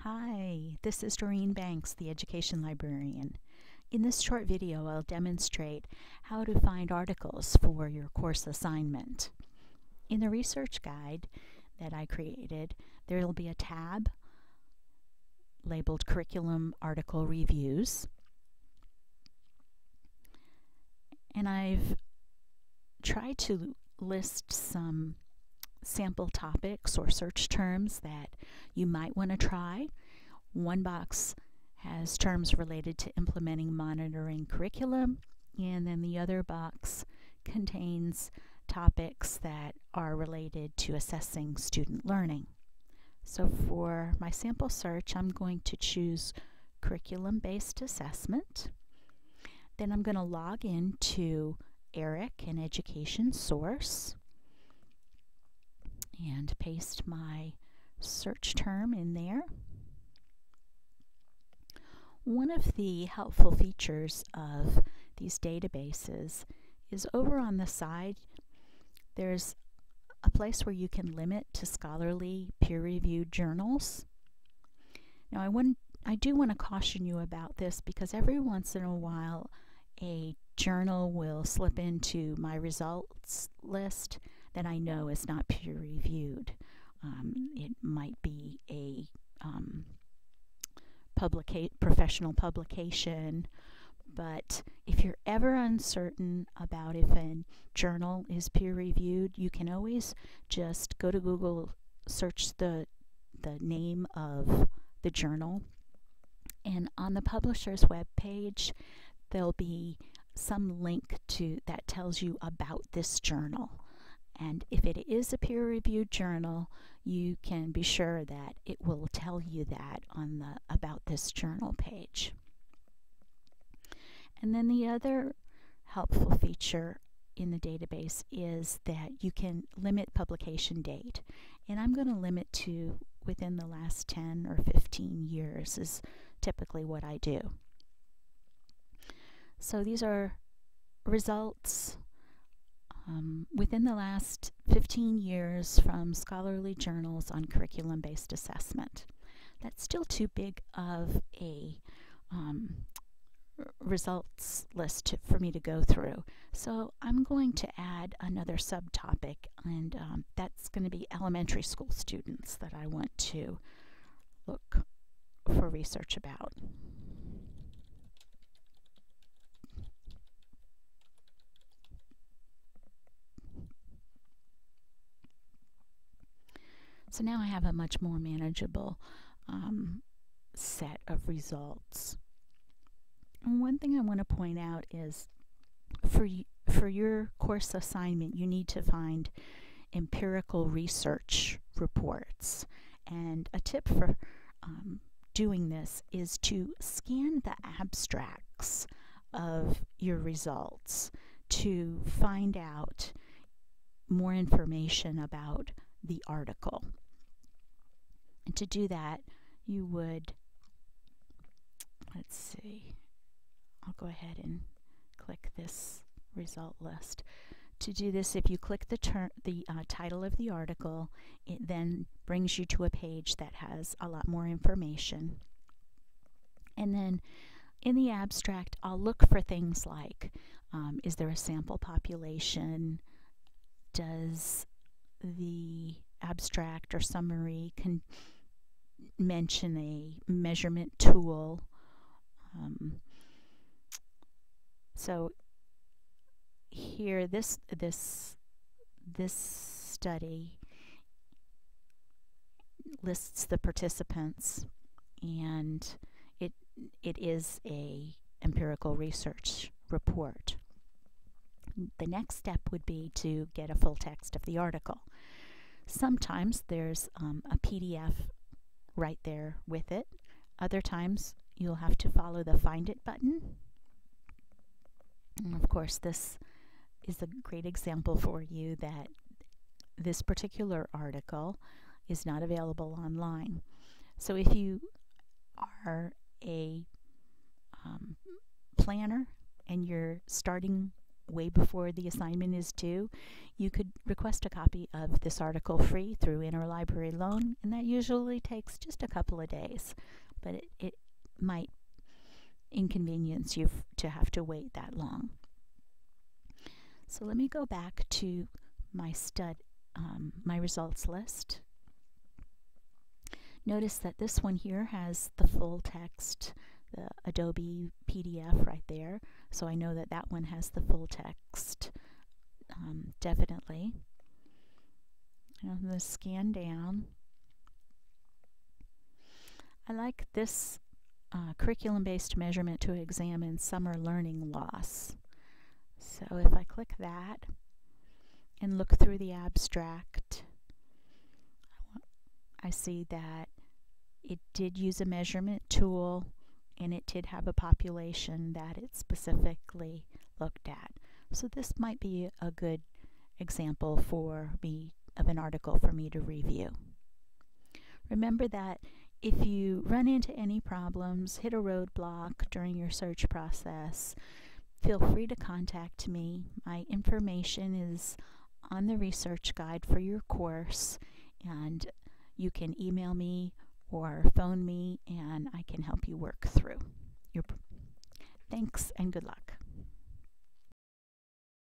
Hi, this is Doreen Banks, the Education Librarian. In this short video, I'll demonstrate how to find articles for your course assignment. In the research guide that I created, there will be a tab labeled Curriculum Article Reviews. And I've tried to list some sample topics or search terms that you might want to try. One box has terms related to implementing monitoring curriculum, and then the other box contains topics that are related to assessing student learning. So for my sample search, I'm going to choose curriculum-based assessment. Then I'm going to log into EDUC, an education source, and paste my search term in there. One of the helpful features of these databases is over on the side there's a place where you can limit to scholarly peer-reviewed journals. Now I do want to caution you about this because every once in a while a journal will slip into my results list that I know is not peer-reviewed. It might be a professional publication, but if you're ever uncertain about if a journal is peer-reviewed, you can always just go to Google, search the name of the journal, and on the publisher's web page there'll be some link that tells you about this journal. And if it is a peer-reviewed journal, you can be sure that it will tell you that on the About This Journal page. And then the other helpful feature in the database is that you can limit publication date. And I'm going to limit to within the last 10 or 15 years is typically what I do. So these are results within the last 15 years from scholarly journals on curriculum-based assessment. That's still too big of a results list for me to go through. So I'm going to add another subtopic, and that's going to be elementary school students that I want to look for research about. So now I have a much more manageable set of results. And one thing I want to point out is for your course assignment, you need to find empirical research reports. And a tip for doing this is to scan the abstracts of your results to find out more information about the article. And to do that, you would, let's see, I'll go ahead and click this result list. To do this, if you click the title of the article, it then brings you to a page that has a lot more information. And then in the abstract, I'll look for things like, is there a sample population? Does the abstract or summary mention a measurement tool? So here, this study lists the participants, and it is a empirical research report. The next step would be to get a full text of the article. Sometimes there's a PDF right there with it. Other times you'll have to follow the Find It button. And of course, this is a great example for you that this particular article is not available online. So if you are a planner and you're starting way before the assignment is due, you could request a copy of this article free through interlibrary loan, and that usually takes just a couple of days, but it might inconvenience you to have to wait that long. So let me go back to my my results list. Notice that this one here has the full text, the Adobe PDF right there, so I know that that one has the full text, definitely. I'm going to scan down. I like this curriculum-based measurement to examine summer learning loss. So if I click that and look through the abstract, I see that it did use a measurement tool, and it did have a population that it specifically looked at. So this might be a good example for me of an article for me to review. Remember that if you run into any problems, hit a roadblock during your search process, feel free to contact me. My information is on the research guide for your course, and you can email me or phone me, and I can help you work through. Thanks and good luck.